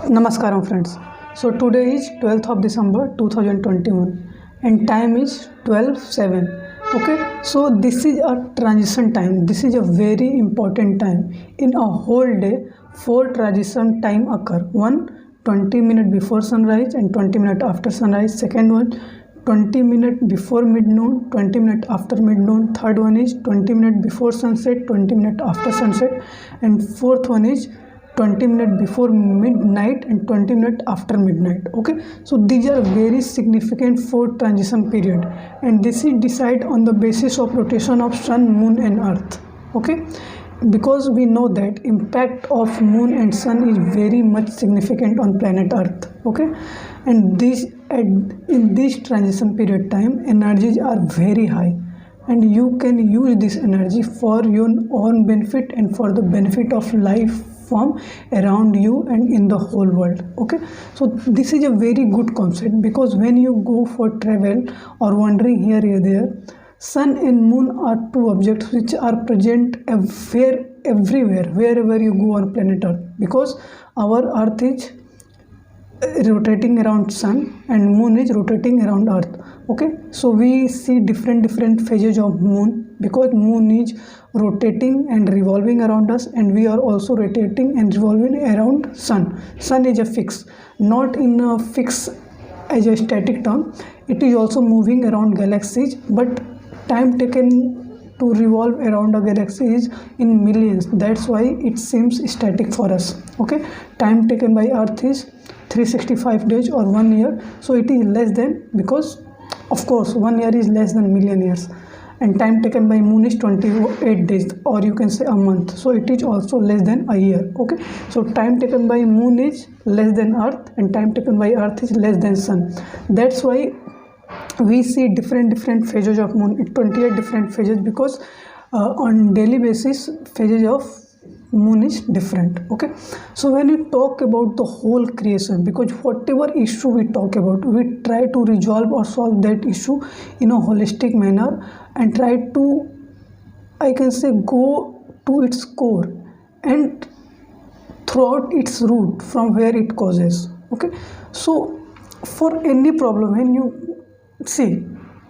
Namaskaram friends. So today is 12th of December 2021 and time is 12:07. Okay, so this is a transition time. This is a very important time. In a whole day, four transition time occur. One 20 minutes before sunrise and 20 minutes after sunrise. Second one 20 minutes before mid-noon, 20 minutes after mid-noon. Third one is 20 minutes before sunset, 20 minutes after sunset. And fourth one is 20 minutes before midnight and 20 minutes after midnight. Okay, so these are very significant for transition period, and this is decided on the basis of rotation of sun, moon and earth. Okay, because we know that impact of moon and sun is very much significant on planet earth. Okay, and in this transition period time, energies are very high, and you can use this energy for your own benefit and for the benefit of life form around you and in the whole world. Okay, so this is a very good concept, because when you go for travel or wandering here or there, sun and moon are two objects which are present everywhere wherever you go on planet earth, because our earth is rotating around sun and moon is rotating around earth. Okay, so we see different phases of moon, because moon is rotating and revolving around us, and we are also rotating and revolving around sun. Sun is a fix, not in a fix as a static term. It is also moving around galaxies, but time taken to revolve around a galaxy is in millions. That's why it seems static for us. Okay, time taken by earth is 365 days or 1 year, so it is less than, because of course 1 year is less than million years, and time taken by moon is 28 days, or you can say a month, so it is also less than a year. Okay, so time taken by moon is less than earth, and time taken by earth is less than sun. That's why we see different phases of moon, 28 different phases, because on daily basis phases of moon is different. Okay, so when we talk about the whole creation, because whatever issue we talk about, we try to resolve or solve that issue in a holistic manner, and try to, I can say, go to its core and throughout its root from where it causes. Okay, so for any problem, when you see,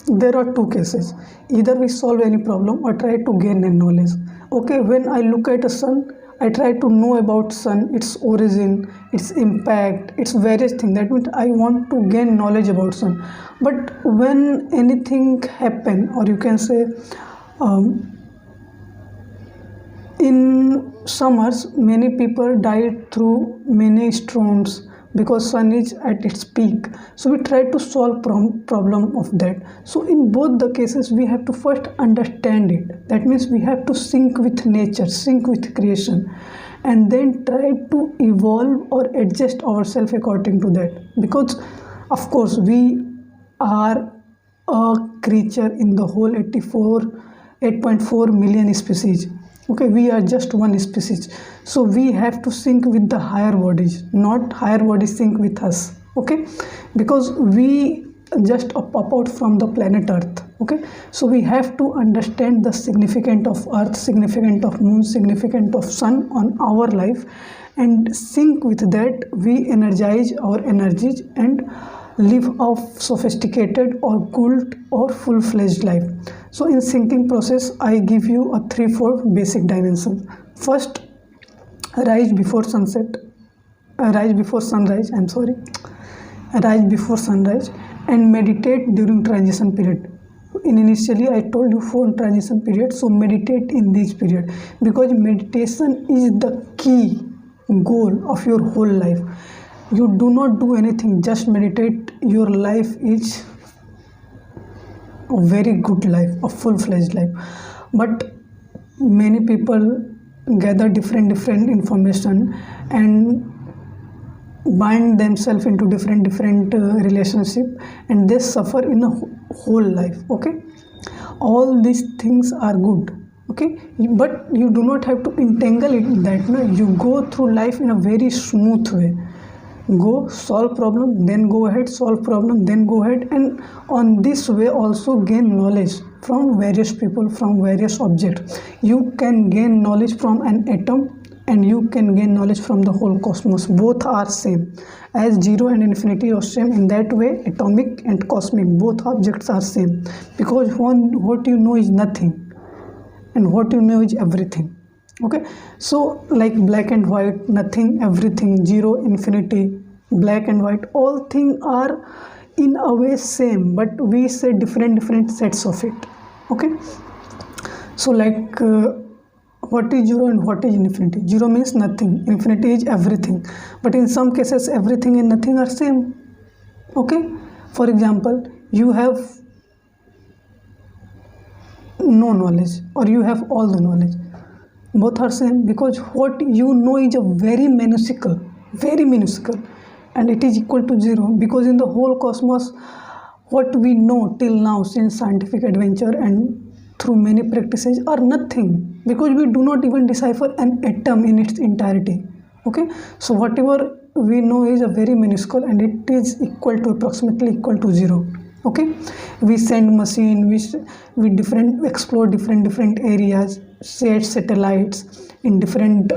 there are two cases: either we solve any problem or try to gain a knowledge. Okay, when I look at a sun, I try to know about sun, its origin, its impact, its various things. That means I want to gain knowledge about sun. But when anything happen, or you can say in summers, many people died through many storms, because sun is at its peak, so we try to solve problem of that. So in both the cases, we have to first understand it. That means we have to sync with nature, sync with creation, and then try to evolve or adjust ourselves according to that. Because of course we are a creature in the whole 8.4 million species. Okay, we are just one species, so we have to sync with the higher bodies, not higher bodies sync with us. Okay, because we just pop out from the planet earth. Okay, so we have to understand the significance of earth, significance of moon, significance of sun on our life, and sync with that we energize our energies and live a sophisticated or good or full-fledged life. So in syncing process, I give you a 3-4 basic dimensions. First, rise before sunset, rise before sunrise, rise before sunrise, and meditate during transition period. Initially I told you 4 transition periods, so meditate in this period, because meditation is the key goal of your whole life. You do not do anything, just meditate. Your life is a very good life, a full-fledged life. But many people gather different information and bind themselves into different relationship, and they suffer in a whole life. Okay, all these things are good. Okay, but you do not have to entangle it in that. No, you go through life in a very smooth way. Go solve problem, then go ahead, solve problem, then go ahead, and on this way also gain knowledge from various people, from various objects. You can gain knowledge from an atom, and you can gain knowledge from the whole cosmos. Both are same, as zero and infinity are same. In that way, atomic and cosmic, both objects are same, because what you know is nothing and what you know is everything. Okay, so like black and white, nothing, everything, zero, infinity, black and white, all things are in a way same, but we say different sets of it. Okay, so like what is zero and what is infinity? Zero means nothing, infinity is everything, but in some cases everything and nothing are same. Okay, for example, you have no knowledge or you have all the knowledge, both are same, because what you know is a very minuscule, and it is equal to zero, because in the whole cosmos what we know till now since scientific adventure and through many practices are nothing, because we do not even decipher an atom in its entirety. Okay, so whatever we know is a very minuscule, and it is equal to approximately equal to zero. Okay, we send machine, we explore different areas, set satellites in different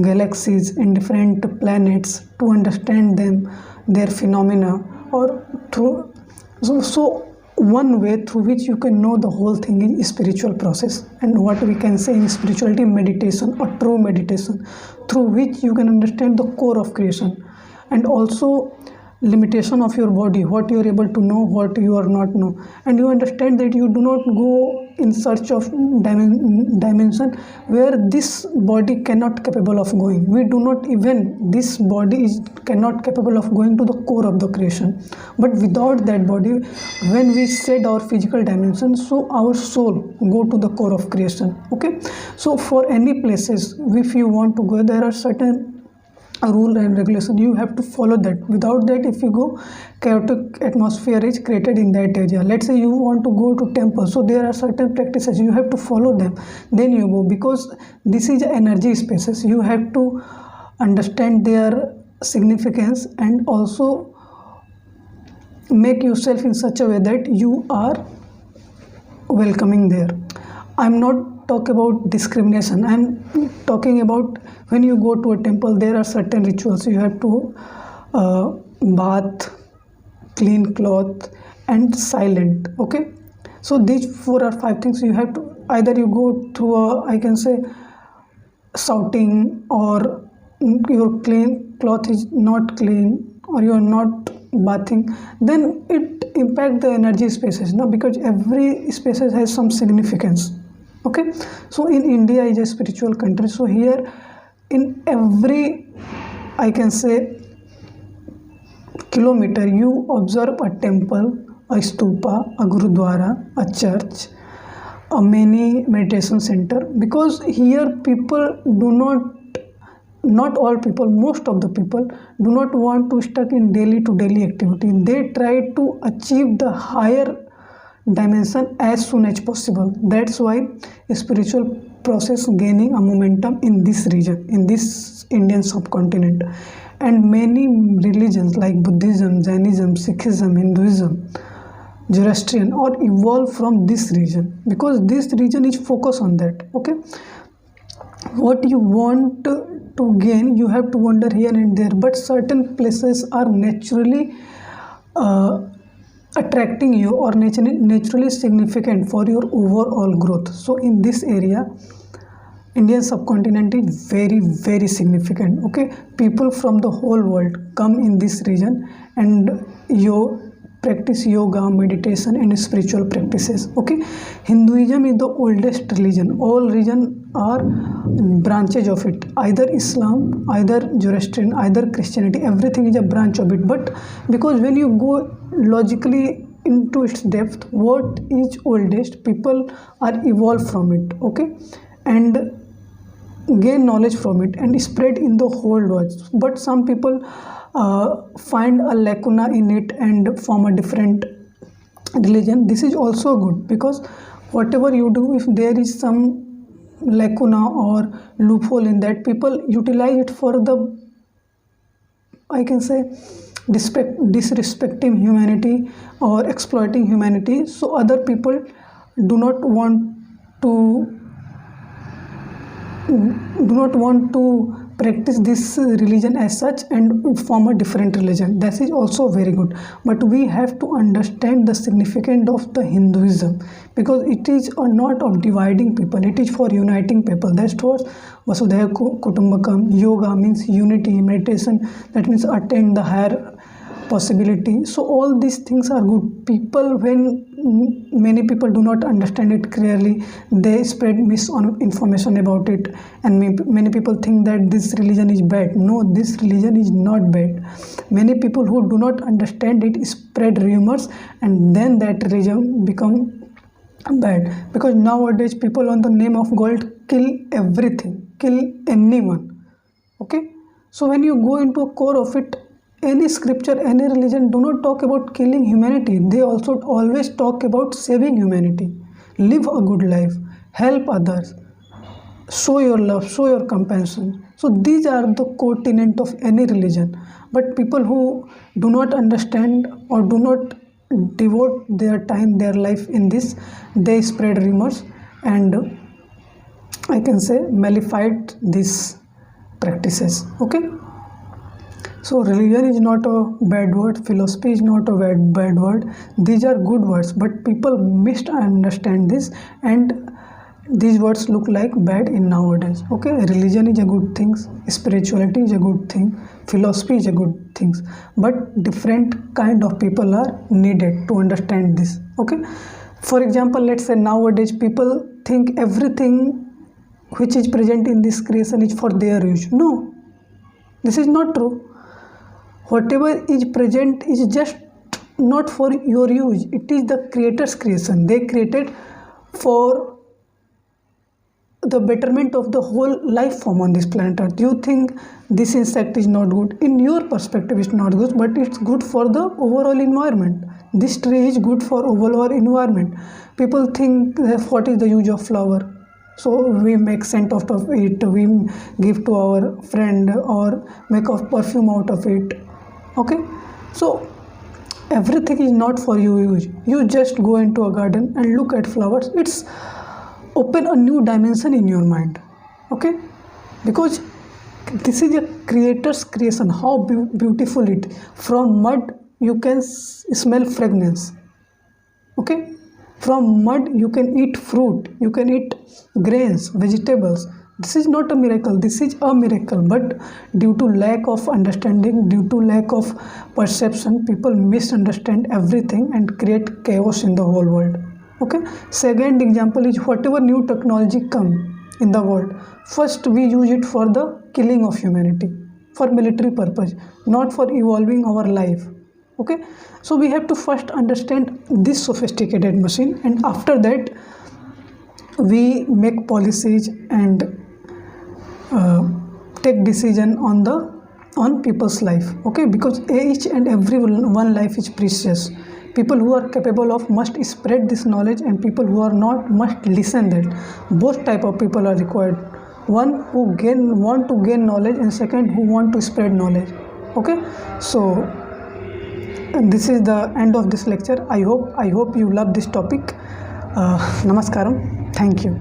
galaxies, in different planets, to understand them, their phenomena, or through so one way through which you can know the whole thing is spiritual process, and what we can say in spirituality, meditation or true meditation, through which you can understand the core of creation, and also limitation of your body, what you are able to know, what you are not know, and you understand that you do not go in search of dimension where this body cannot capable of going. We do not even, this body is cannot capable of going to the core of the creation, but without that body, when we set our physical dimension, so our soul go to the core of creation. Okay, so for any places, if you want to go, there are certain rule and regulation, you have to follow that. Without that, if you go, chaotic atmosphere is created in that area. Let's say you want to go to temple, so there are certain practices, you have to follow them, then you go, because this is energy spaces, you have to understand their significance and also make yourself in such a way that you are welcoming there. I'm not talking about discrimination, I'm talking about when you go to a temple, there are certain rituals, you have to bath, clean cloth, and silent. Okay, so these 4 or 5 things you have to, either you go through a, I can say, shouting, or your clean cloth is not clean, or you are not bathing, then it impact the energy spaces, no, because every spaces has some significance. Okay, so in India is a spiritual country, so here in every, I can say, kilometer, you observe a temple, a stupa, a gurudwara, a church, a many meditation center, because here people do not all people, most of the people do not want to stuck in daily to daily activity. They try to achieve the higher dimension as soon as possible. That's why spiritual process gaining a momentum in this region, in this Indian subcontinent, and many religions like Buddhism, Jainism, Sikhism, Hinduism, Zoroastrian or evolved from this region, because this region is focused on that. Okay, what you want to gain, you have to wander here and there, but certain places are naturally attracting you or naturally significant for your overall growth. So in this area, Indian subcontinent is very significant. Okay, people from the whole world come in this region and you practice yoga, meditation, and spiritual practices. Okay, Hinduism is the oldest religion. All religion are branches of it, either Islam, either Zoroastrian, either Christianity, everything is a branch of it. But because when you go logically into its depth, what is oldest, people are evolved from it. Okay, and gain knowledge from it and spread in the whole world. But some people find a lacuna in it and form a different religion. This is also good, because whatever you do, if there is some lacuna or loophole in that, people utilize it for the, I can say, disrespecting humanity or exploiting humanity. So other people do not want to do not want to practice this religion as such and form a different religion. That is also very good, but we have to understand the significance of the Hinduism, because it is not of dividing people, it is for uniting people. That's what Vasudhaiva Kutumbakam. Yoga means unity, meditation, that means attain the higher possibility. So all these things are good. People, when many people do not understand it clearly, they spread misinformation about it, and many people think that this religion is bad. No, this religion is not bad. Many people who do not understand it spread rumors, and then that religion become bad, because nowadays people on the name of gold kill everything, kill anyone. Okay, so when you go into a core of it, any scripture, any religion do not talk about killing humanity. They also always talk about saving humanity. Live a good life, help others, show your love, show your compassion. So these are the core tenets of any religion. But people who do not understand or do not devote their time, their life in this, they spread rumors and I can say mallified these practices. Okay. So religion is not a bad word, philosophy is not a bad word. These are good words, but people misunderstand this, and these words look like bad in nowadays. Okay, religion is a good thing, spirituality is a good thing, philosophy is a good thing, but different kind of people are needed to understand this. Okay, for example, let's say nowadays people think everything which is present in this creation is for their use. No, this is not true. Whatever is present is just not for your use. It is the creator's creation. They created for the betterment of the whole life form on this planet Earth. You think this insect is not good. In your perspective, it's not good, but it's good for the overall environment. This tree is good for overall environment. People think what is the use of flower? So we make scent out of it, we give to our friend or make a perfume out of it. Okay, so everything is not for you use. You just go into a garden and look at flowers. It's open a new dimension in your mind. Okay, because this is a creator's creation. How beautiful it. From mud you can smell fragrance. Okay, from mud you can eat fruit, you can eat grains, vegetables. This is not a miracle, this is a miracle, but due to lack of understanding, due to lack of perception, people misunderstand everything and create chaos in the whole world. Okay, second example is whatever new technology come in the world, first we use it for the killing of humanity, for military purpose, not for evolving our life. Okay, so we have to first understand this sophisticated machine, and after that we make policies and take decision on people's life. Okay, because each and every one life is precious. People who are capable of must spread this knowledge, and people who are not must listen that. Both type of people are required. One who want to gain knowledge, and second who want to spread knowledge. Okay, so this is the end of this lecture. I hope you love this topic. Namaskaram. Thank you.